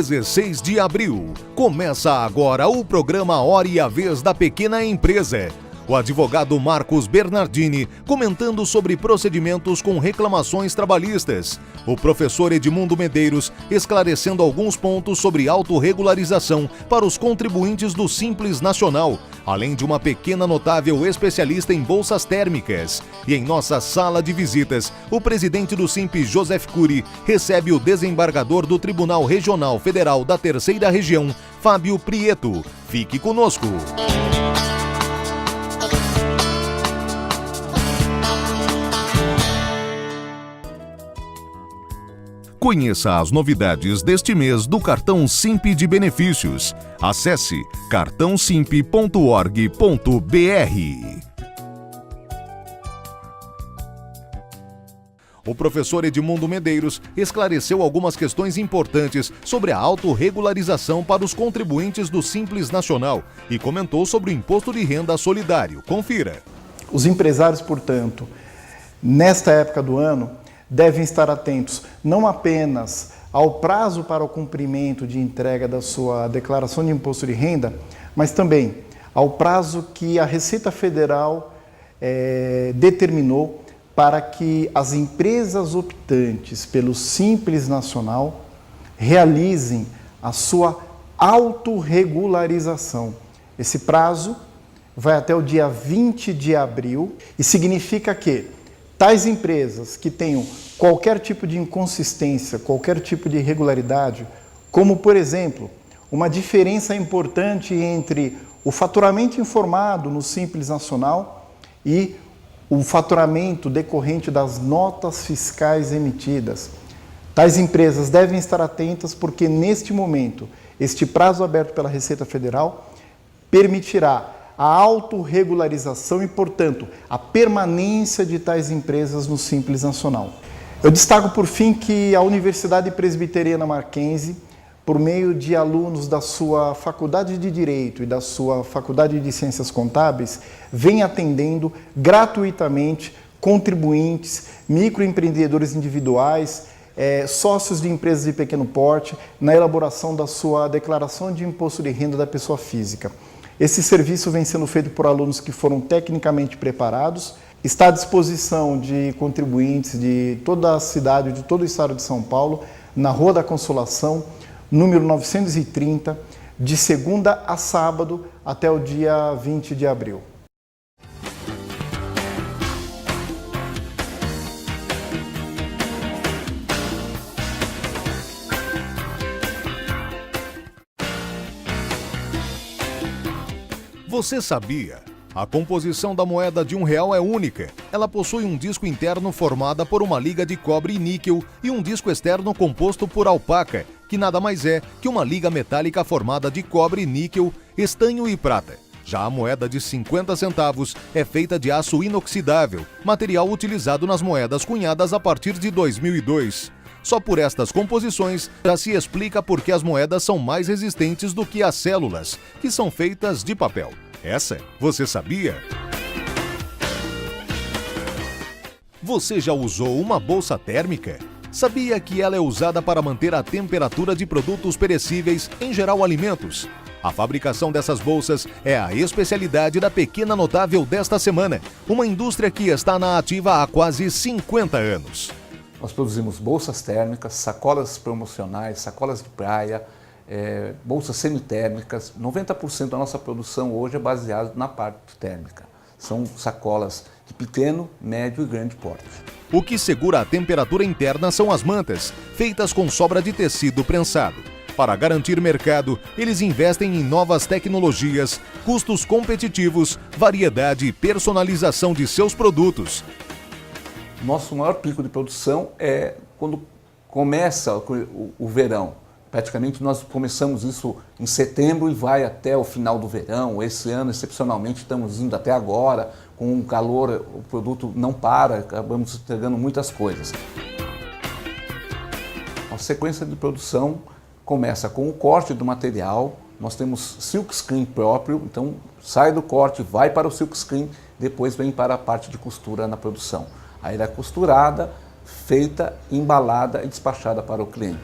16 de abril. Começa agora o programa Hora e a Vez da Pequena Empresa. O advogado Marcos Bernardini comentando sobre procedimentos com reclamações trabalhistas. O professor Edmundo Medeiros esclarecendo alguns pontos sobre autorregularização para os contribuintes do Simples Nacional, além de uma pequena notável especialista em bolsas térmicas. E em nossa sala de visitas, o presidente do Simples, Joseph Cury, recebe o desembargador do Tribunal Regional Federal da Terceira Região, Fábio Prieto. Fique conosco! Conheça as novidades deste mês do Cartão Simp de Benefícios. Acesse cartãosimp.org.br. O professor Edmundo Medeiros esclareceu algumas questões importantes sobre a autorregularização para os contribuintes do Simples Nacional e comentou sobre o Imposto de Renda Solidário. Confira. Os empresários, portanto, nesta época do ano, devem estar atentos não apenas ao prazo para o cumprimento de entrega da sua declaração de imposto de renda, mas também ao prazo que a Receita Federal determinou para que as empresas optantes pelo Simples Nacional realizem a sua autorregularização. Esse prazo vai até o dia 20 de abril e significa que tais empresas que tenham qualquer tipo de inconsistência, qualquer tipo de irregularidade, como, por exemplo, uma diferença importante entre o faturamento informado no Simples Nacional e o faturamento decorrente das notas fiscais emitidas. Tais empresas devem estar atentas porque, neste momento, este prazo aberto pela Receita Federal permitirá a autorregularização e, portanto, a permanência de tais empresas no Simples Nacional. Eu destaco, por fim, que a Universidade Presbiteriana Mackenzie, por meio de alunos da sua Faculdade de Direito e da sua Faculdade de Ciências Contábeis, vem atendendo gratuitamente contribuintes, microempreendedores individuais, sócios de empresas de pequeno porte, na elaboração da sua declaração de imposto de renda da pessoa física. Esse serviço vem sendo feito por alunos que foram tecnicamente preparados, está à disposição de contribuintes de toda a cidade, de todo o estado de São Paulo, na Rua da Consolação, número 930, de segunda a sábado até o dia 20 de abril. Você sabia? A composição da moeda de R$1 é única. Ela possui um disco interno formado por uma liga de cobre e níquel e um disco externo composto por alpaca, que nada mais é que uma liga metálica formada de cobre, níquel, estanho e prata. Já a moeda de 50 centavos é feita de aço inoxidável, material utilizado nas moedas cunhadas a partir de 2002. Só por estas composições já se explica por que as moedas são mais resistentes do que as células, que são feitas de papel. Essa você sabia? Você já usou uma bolsa térmica? Sabia que ela é usada para manter a temperatura de produtos perecíveis, em geral alimentos? A fabricação dessas bolsas é a especialidade da Pequena Notável desta semana, uma indústria que está na ativa há quase 50 anos. Nós produzimos bolsas térmicas, sacolas promocionais, sacolas de praia, bolsas semitérmicas. 90% da nossa produção hoje é baseada na parte térmica. São sacolas de pequeno, médio e grande porte. O que segura a temperatura interna são as mantas, feitas com sobra de tecido prensado. Para garantir mercado, eles investem em novas tecnologias, custos competitivos, variedade e personalização de seus produtos. Nosso maior pico de produção é quando começa o verão. Praticamente nós começamos isso em setembro e vai até o final do verão. Esse ano, excepcionalmente, estamos indo até agora. Com o calor, o produto não para, acabamos entregando muitas coisas. A sequência de produção começa com o corte do material. Nós temos silkscreen próprio, então sai do corte, vai para o silkscreen, depois vem para a parte de costura na produção. Aí ela é costurada, feita, embalada e despachada para o cliente.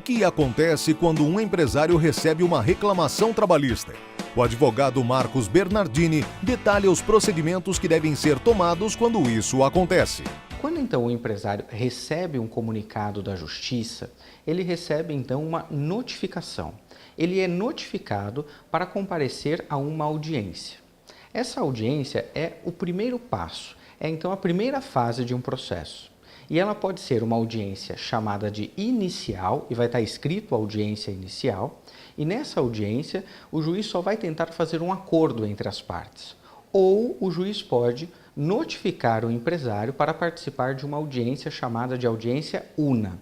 que acontece quando um empresário recebe uma reclamação trabalhista? O advogado Marcos Bernardini detalha os procedimentos que devem ser tomados quando isso acontece. Quando então o empresário recebe um comunicado da Justiça, ele recebe então uma notificação. Ele é notificado para comparecer a uma audiência. Essa audiência é o primeiro passo, é então a primeira fase de um processo. E ela pode ser uma audiência chamada de inicial, e vai estar escrito audiência inicial, e nessa audiência o juiz só vai tentar fazer um acordo entre as partes. Ou o juiz pode notificar o empresário para participar de uma audiência chamada de audiência una.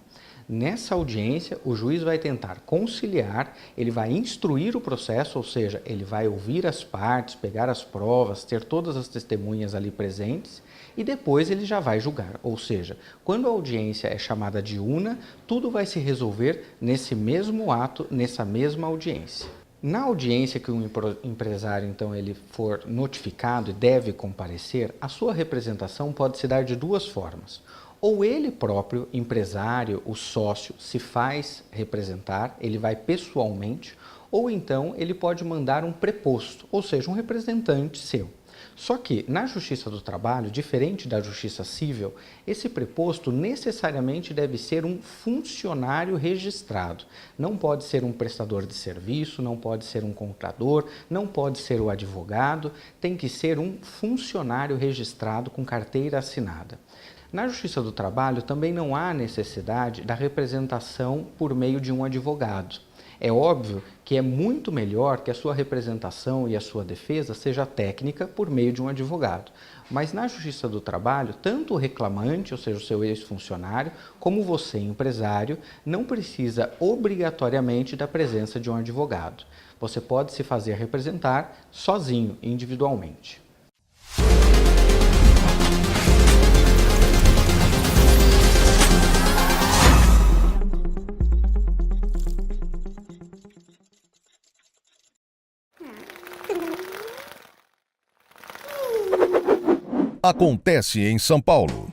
Nessa audiência, o juiz vai tentar conciliar, ele vai instruir o processo, ou seja, ele vai ouvir as partes, pegar as provas, ter todas as testemunhas ali presentes e depois ele já vai julgar. Ou seja, quando a audiência é chamada de una, tudo vai se resolver nesse mesmo ato, nessa mesma audiência. Na audiência que o empresário então ele for notificado e deve comparecer, a sua representação pode se dar de duas formas. Ou ele próprio, empresário, o sócio, se faz representar, ele vai pessoalmente, ou então ele pode mandar um preposto, ou seja, um representante seu. Só que na Justiça do Trabalho, diferente da Justiça Civil, esse preposto necessariamente deve ser um funcionário registrado. Não pode ser um prestador de serviço, não pode ser um contador, não pode ser o advogado, tem que ser um funcionário registrado com carteira assinada. Na Justiça do Trabalho também não há necessidade da representação por meio de um advogado. É óbvio que é muito melhor que a sua representação e a sua defesa seja técnica por meio de um advogado. Mas na Justiça do Trabalho, tanto o reclamante, ou seja, o seu ex-funcionário, como você, empresário, não precisa obrigatoriamente da presença de um advogado. Você pode se fazer representar sozinho, individualmente. Acontece em São Paulo.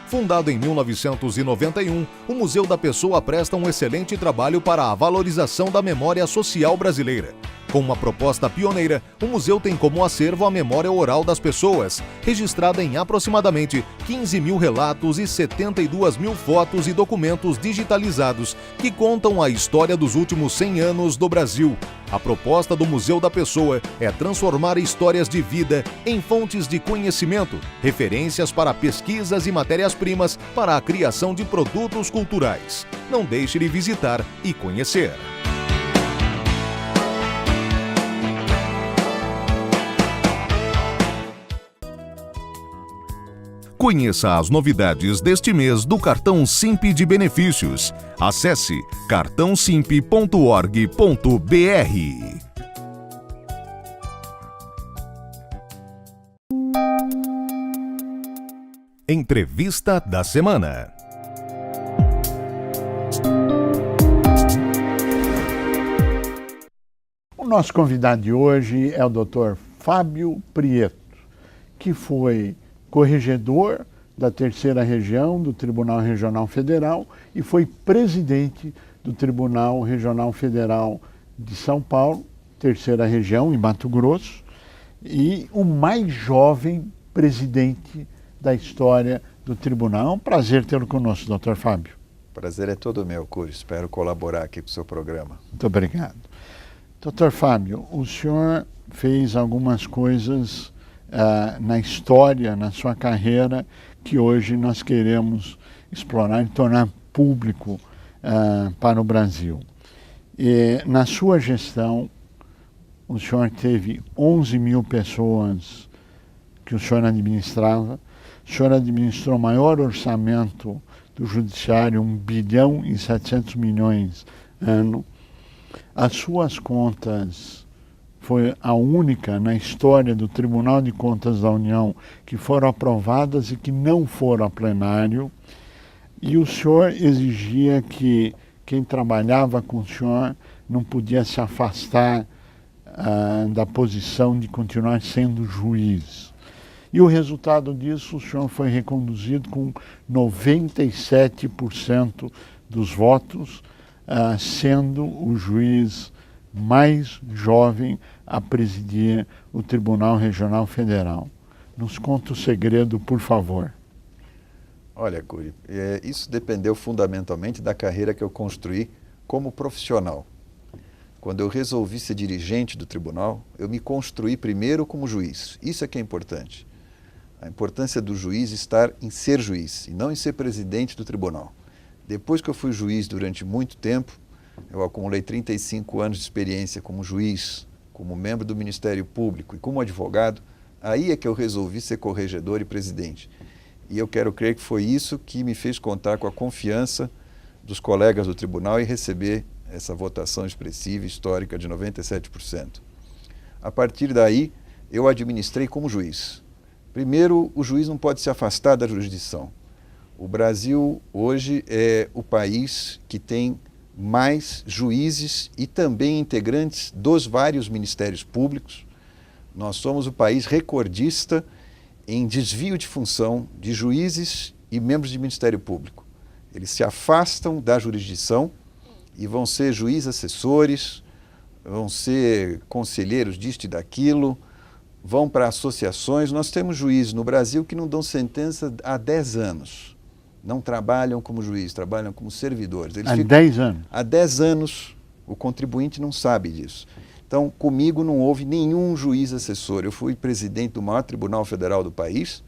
Fundado em 1991, o Museu da Pessoa presta um excelente trabalho para a valorização da memória social brasileira. Com uma proposta pioneira, o museu tem como acervo a memória oral das pessoas, registrada em aproximadamente 15 mil relatos e 72 mil fotos e documentos digitalizados que contam a história dos últimos 100 anos do Brasil. A proposta do Museu da Pessoa é transformar histórias de vida em fontes de conhecimento, referências para pesquisas e matérias-primas para a criação de produtos culturais. Não deixe de visitar e conhecer. Conheça as novidades deste mês do Cartão Simp de benefícios. Acesse cartãosimp.org.br. Entrevista da semana. O nosso convidado de hoje é o Dr. Fábio Prieto, que foi corregedor da Terceira Região do Tribunal Regional Federal e foi presidente do Tribunal Regional Federal de São Paulo, Terceira Região, em Mato Grosso, e o mais jovem presidente da história do tribunal. É um prazer tê-lo conosco, Dr. Fábio. O prazer é todo meu, Cúrio. Espero colaborar aqui com o seu programa. Muito obrigado. Dr. Fábio, o senhor fez algumas coisas na história, na sua carreira, que hoje nós queremos explorar e tornar público para o Brasil. E, na sua gestão, o senhor teve 11 mil pessoas que o senhor administrava. O senhor administrou o maior orçamento do Judiciário, 1 bilhão e 700 milhões ano. As suas contas foi a única na história do Tribunal de Contas da União que foram aprovadas e que não foram a plenário. E o senhor exigia que quem trabalhava com o senhor não podia se afastar da posição de continuar sendo juiz. E o resultado disso, o senhor foi reconduzido com 97% dos votos sendo o juiz mais jovem a presidir o Tribunal Regional Federal. Nos conta o segredo, por favor. Olha, Cury, isso dependeu fundamentalmente da carreira que eu construí como profissional. Quando eu resolvi ser dirigente do tribunal, eu me construí primeiro como juiz. Isso é que é importante. A importância do juiz estar em ser juiz e não em ser presidente do tribunal. Depois que eu fui juiz durante muito tempo, eu acumulei 35 anos de experiência como juiz, como membro do Ministério Público e como advogado, aí é que eu resolvi ser corregedor e presidente. E eu quero crer que foi isso que me fez contar com a confiança dos colegas do tribunal e receber essa votação expressiva, histórica de 97%. A partir daí, eu administrei como juiz. Primeiro, o juiz não pode se afastar da jurisdição. O Brasil hoje é o país que tem mais juízes e também integrantes dos vários ministérios públicos. Nós somos o país recordista em desvio de função de juízes e membros de Ministério Público. Eles se afastam da jurisdição e vão ser juízes assessores, vão ser conselheiros disto e daquilo, vão para associações. Nós temos juízes no Brasil que não dão sentença há 10 anos. Não trabalham como juiz, trabalham como servidores. Há 10 anos? Há 10 anos, o contribuinte não sabe disso. Então, comigo não houve nenhum juiz assessor. Eu fui presidente do maior tribunal federal do país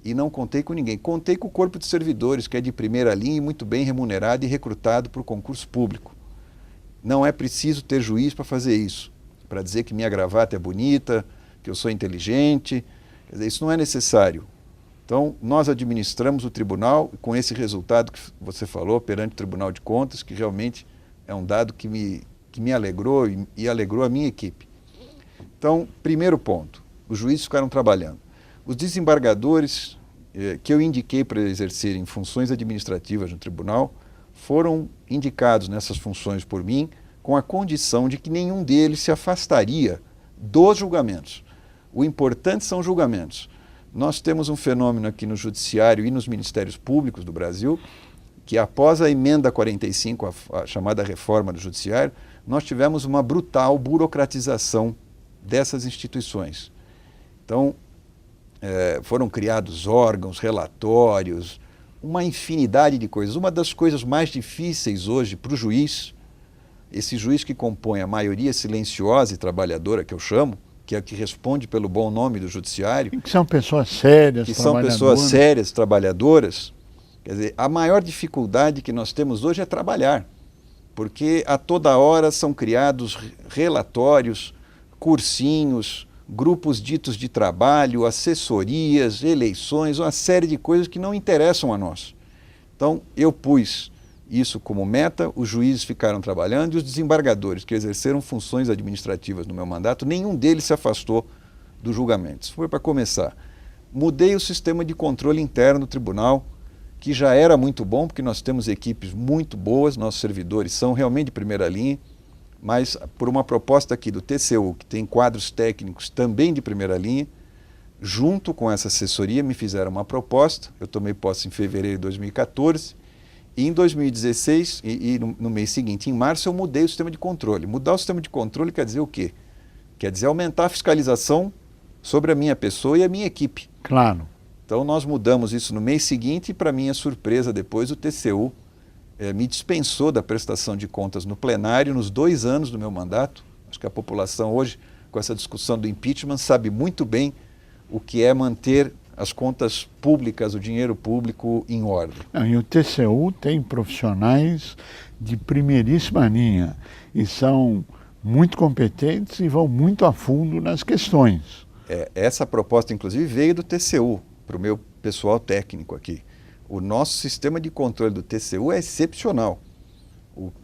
e não contei com ninguém. Contei com o corpo de servidores, que é de primeira linha e muito bem remunerado e recrutado por concurso público. Não é preciso ter juiz para fazer isso, para dizer que minha gravata é bonita, que eu sou inteligente. Quer dizer, isso não é necessário. Então, nós administramos o tribunal com esse resultado que você falou perante o Tribunal de Contas, que realmente é um dado que me alegrou e alegrou a minha equipe. Então, primeiro ponto, os juízes ficaram trabalhando. Os desembargadores que eu indiquei para exercerem funções administrativas no tribunal foram indicados nessas funções por mim com a condição de que nenhum deles se afastaria dos julgamentos. O importante são os julgamentos. Nós temos um fenômeno aqui no Judiciário e nos Ministérios Públicos do Brasil, que após a emenda 45, a chamada reforma do Judiciário, nós tivemos uma brutal burocratização dessas instituições. Então, foram criados órgãos, relatórios, uma infinidade de coisas. Uma das coisas mais difíceis hoje para o juiz, esse juiz que compõe a maioria silenciosa e trabalhadora, que eu chamo, que é a que responde pelo bom nome do Judiciário. Que são pessoas sérias, que são pessoas sérias, trabalhadoras. Quer dizer, a maior dificuldade que nós temos hoje é trabalhar, porque a toda hora são criados relatórios, cursinhos, grupos ditos de trabalho, assessorias, eleições, uma série de coisas que não interessam a nós. Então, eu pus isso como meta, os juízes ficaram trabalhando e os desembargadores que exerceram funções administrativas no meu mandato, nenhum deles se afastou dos julgamentos. Foi para começar. Mudei o sistema de controle interno do tribunal, que já era muito bom, porque nós temos equipes muito boas, nossos servidores são realmente de primeira linha, mas por uma proposta aqui do TCU, que tem quadros técnicos também de primeira linha, junto com essa assessoria me fizeram uma proposta, eu tomei posse em fevereiro de 2014, e em 2016, no mês seguinte, em março, eu mudei o sistema de controle. Mudar o sistema de controle quer dizer o quê? Quer dizer aumentar a fiscalização sobre a minha pessoa e a minha equipe. Claro. Então nós mudamos isso no mês seguinte e, para minha surpresa, depois o TCU me dispensou da prestação de contas no plenário nos 2 anos do meu mandato. Acho que a população hoje, com essa discussão do impeachment, sabe muito bem o que é manter as contas públicas, o dinheiro público em ordem. E o TCU tem profissionais de primeiríssima linha e são muito competentes e vão muito a fundo nas questões. Essa proposta, inclusive, veio do TCU, para o meu pessoal técnico aqui. O nosso sistema de controle do TCU é excepcional.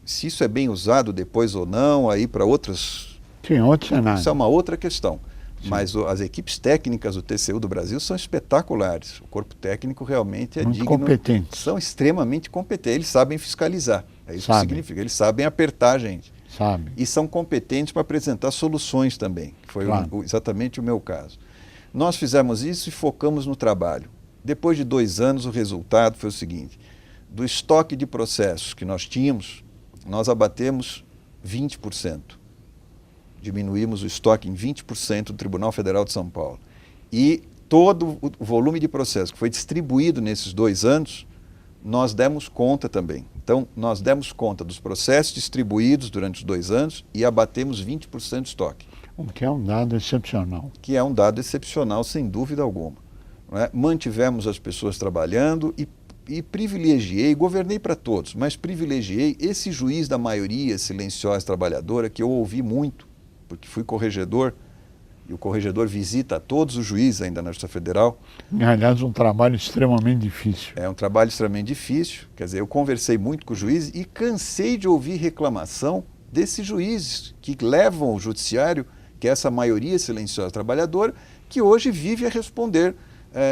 Se isso é bem usado depois ou não, aí para outros... Sim, outro cenário. Isso é uma outra questão. Sim. Mas as equipes técnicas do TCU do Brasil são espetaculares. O corpo técnico realmente é muito digno. Competentes. São extremamente competentes. Eles sabem fiscalizar. É isso que significa. Eles sabem apertar a gente. Sabe. E são competentes para apresentar soluções também. Foi exatamente o meu caso. Nós fizemos isso e focamos no trabalho. Depois de 2 anos, o resultado foi o seguinte: do estoque de processos que nós tínhamos, nós abatemos 20%. Diminuímos o estoque em 20% do Tribunal Federal de São Paulo. E todo o volume de processo que foi distribuído nesses 2 anos, nós demos conta também. Então, nós demos conta dos processos distribuídos durante os 2 anos e abatemos 20% de estoque. O que é um dado excepcional. Que é um dado excepcional, sem dúvida alguma. Não é? Mantivemos as pessoas trabalhando e privilegiei, governei para todos, mas privilegiei esse juiz da maioria silenciosa trabalhadora, que eu ouvi muito, porque fui corregedor, e o corregedor visita a todos os juízes ainda na Justiça Federal. Aliás, um trabalho extremamente difícil. É um trabalho extremamente difícil, quer dizer, eu conversei muito com os juízes e cansei de ouvir reclamação desses juízes que levam o judiciário, que é essa maioria silenciosa trabalhadora, que hoje vive a responder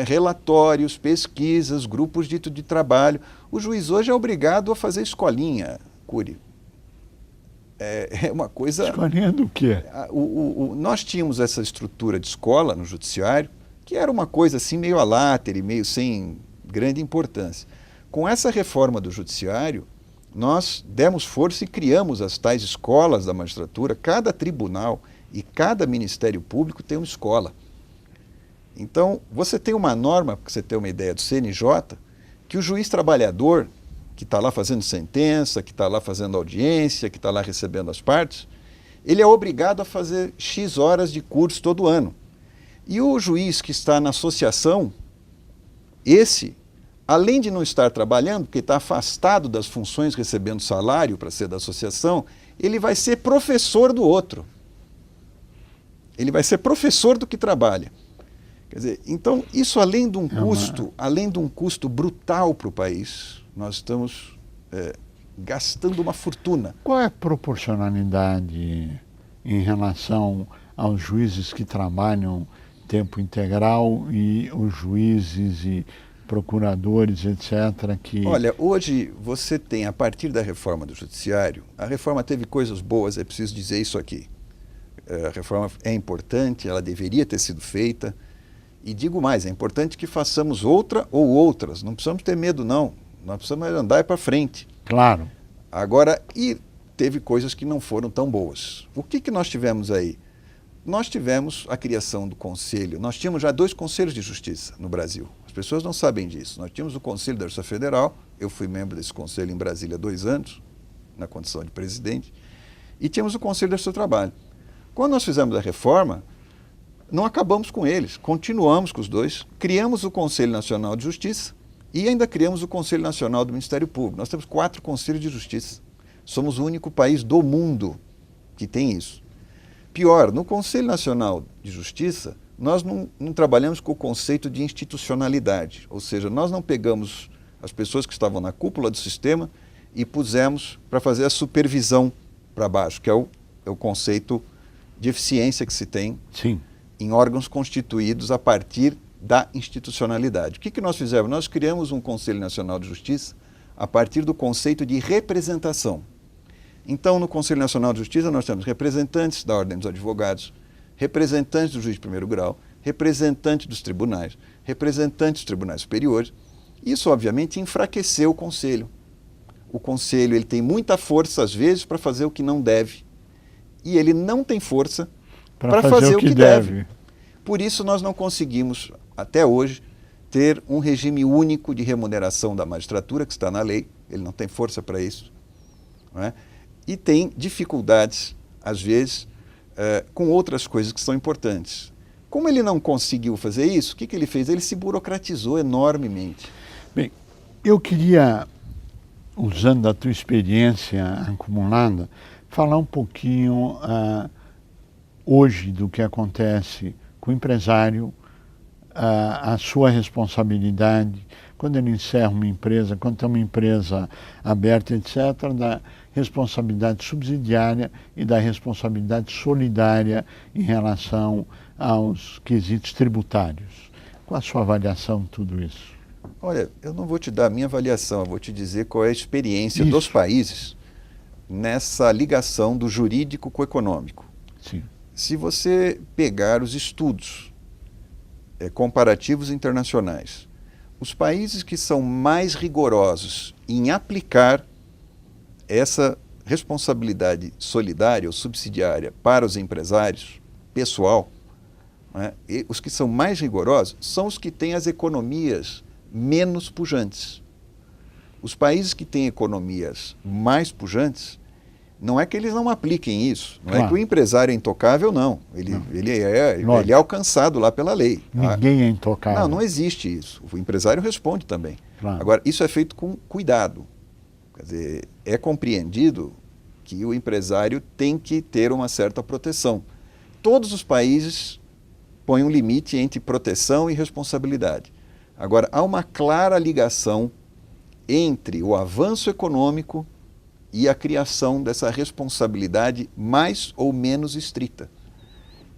relatórios, pesquisas, grupos de trabalho. O juiz hoje é obrigado a fazer escolinha, Cury. É uma coisa... Escolinha do quê? Nós tínhamos essa estrutura de escola no judiciário, que era uma coisa assim meio alátere, meio sem grande importância. Com essa reforma do judiciário, nós demos força e criamos as tais escolas da magistratura. Cada tribunal e cada Ministério Público tem uma escola. Então, você tem uma norma, para você ter uma ideia, do CNJ, que o juiz trabalhador, que está lá fazendo sentença, que está lá fazendo audiência, que está lá recebendo as partes, ele é obrigado a fazer X horas de curso todo ano. E o juiz que está na associação, esse, além de não estar trabalhando, porque está afastado das funções recebendo salário para ser da associação, ele vai ser professor do outro. Ele vai ser professor do que trabalha. Quer dizer, então, isso além de um custo brutal para o país, nós estamos gastando uma fortuna. Qual é a proporcionalidade em relação aos juízes que trabalham tempo integral e os juízes e procuradores, etc., que... Olha, hoje você tem, a partir da reforma do judiciário, a reforma teve coisas boas, é preciso dizer isso aqui. A reforma é importante, ela deveria ter sido feita, e digo mais, é importante que façamos outra ou outras, não precisamos ter medo não, nós precisamos andar para frente. Claro. Agora, e teve coisas que não foram tão boas. O que nós tivemos aí? Nós tivemos a criação do conselho, nós tínhamos já 2 conselhos de justiça no Brasil, as pessoas não sabem disso. Nós tínhamos o Conselho da Justiça Federal, eu fui membro desse conselho em Brasília há 2 anos, na condição de presidente, e tínhamos o Conselho da Justiça do Trabalho. Quando nós fizemos a reforma, não acabamos com eles, continuamos com os 2, criamos o Conselho Nacional de Justiça e ainda criamos o Conselho Nacional do Ministério Público. Nós temos 4 conselhos de justiça. Somos o único país do mundo que tem isso. Pior, no Conselho Nacional de Justiça, nós não trabalhamos com o conceito de institucionalidade, ou seja, nós não pegamos as pessoas que estavam na cúpula do sistema e pusemos para fazer a supervisão para baixo, que é o conceito de eficiência que se tem Sim. em órgãos constituídos a partir da institucionalidade. O que nós fizemos? Nós criamos um Conselho Nacional de Justiça a partir do conceito de representação. Então, no Conselho Nacional de Justiça, nós temos representantes da Ordem dos Advogados, representantes do juiz de primeiro grau, representantes dos tribunais, representantes dos tribunais superiores. Isso, obviamente, enfraqueceu o Conselho. O Conselho ele tem muita força, às vezes, para fazer o que não deve. E ele não tem força para fazer o que deve. Por isso, nós não conseguimos, até hoje, ter um regime único de remuneração da magistratura, que está na lei. Ele não tem força para isso. Não é? E tem dificuldades, às vezes, com outras coisas que são importantes. Como ele não conseguiu fazer isso, o que ele fez? Ele se burocratizou enormemente. Bem, eu queria, usando a tua experiência acumulada, falar um pouquinho hoje do que acontece com o empresário, a sua responsabilidade, quando ele encerra uma empresa, quando tem uma empresa aberta, etc., da responsabilidade subsidiária e da responsabilidade solidária em relação aos quesitos tributários. Qual a sua avaliação de tudo isso? Olha, eu não vou te dar a minha avaliação, eu vou te dizer qual é a experiência dos países nessa ligação do jurídico com o econômico. Sim. Se você pegar os estudos comparativos internacionais, os países que são mais rigorosos em aplicar essa responsabilidade solidária ou subsidiária para os empresários, pessoal, né, e os que são mais rigorosos são os que têm as economias menos pujantes. Os países que têm economias mais pujantes, não é que eles não apliquem isso, não é que o empresário é intocável, não. Ele é alcançado lá pela lei. Ninguém é intocável. Não existe isso. O empresário responde também. Claro. Agora, isso é feito com cuidado. Quer dizer, é compreendido que o empresário tem que ter uma certa proteção. Todos os países põem um limite entre proteção e responsabilidade. Agora, há uma clara ligação entre o avanço econômico e a criação dessa responsabilidade mais ou menos estrita.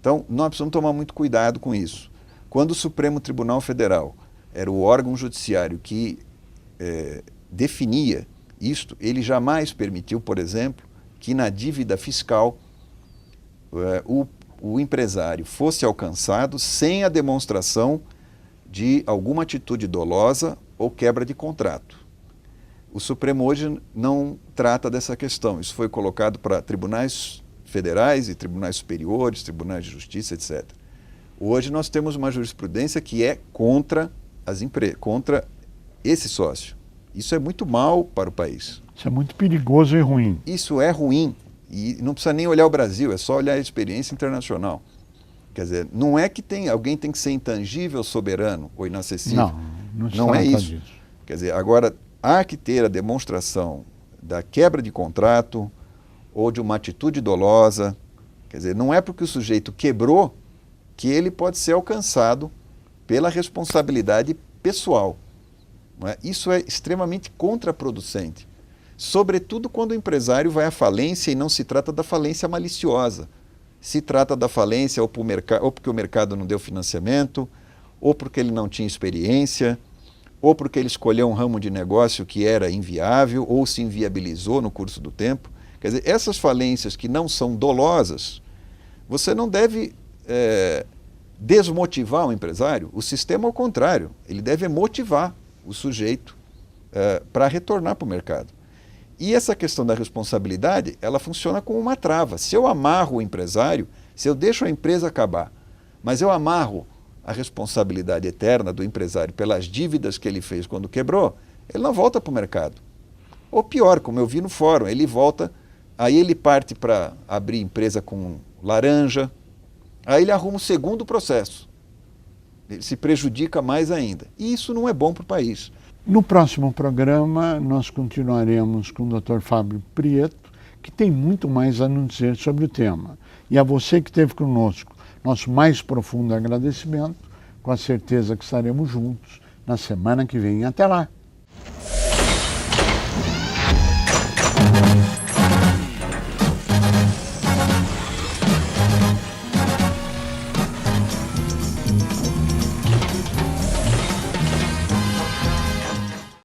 Então, nós precisamos tomar muito cuidado com isso. Quando o Supremo Tribunal Federal era o órgão judiciário que definia isto, ele jamais permitiu, por exemplo, que na dívida fiscal o empresário fosse alcançado sem a demonstração de alguma atitude dolosa ou quebra de contrato. O Supremo hoje não trata dessa questão. Isso foi colocado para tribunais federais e tribunais superiores, tribunais de justiça, etc. Hoje nós temos uma jurisprudência que é contra contra esse sócio. Isso é muito mal para o país. Isso é muito perigoso e ruim. Isso é ruim. E não precisa nem olhar o Brasil, é só olhar a experiência internacional. Quer dizer, não é que alguém tem que ser intangível, soberano ou inacessível. Não é isso. Disso. Quer dizer, agora há que ter a demonstração da quebra de contrato ou de uma atitude dolosa. Quer dizer, não é porque o sujeito quebrou que ele pode ser alcançado pela responsabilidade pessoal. Não é? Isso é extremamente contraproducente, sobretudo quando o empresário vai à falência e não se trata da falência maliciosa. Se trata da falência ou porque o mercado não deu financiamento, ou porque ele não tinha experiência, ou porque ele escolheu um ramo de negócio que era inviável ou se inviabilizou no curso do tempo. Quer dizer, essas falências que não são dolosas, você não deve desmotivar o empresário. O sistema, ao contrário, ele deve motivar o sujeito para retornar para o mercado. E essa questão da responsabilidade, ela funciona como uma trava. Se eu amarro o empresário, se eu deixo a empresa acabar, mas eu amarro a responsabilidade eterna do empresário pelas dívidas que ele fez quando quebrou, ele não volta para o mercado. Ou pior, como eu vi no fórum, ele volta, aí ele parte para abrir empresa com laranja, aí ele arruma o segundo processo. Ele se prejudica mais ainda. E isso não é bom para o país. No próximo programa, nós continuaremos com o Dr. Fábio Prieto, que tem muito mais a nos dizer sobre o tema. E a você que esteve conosco, nosso mais profundo agradecimento, com a certeza que estaremos juntos na semana que vem. Até lá!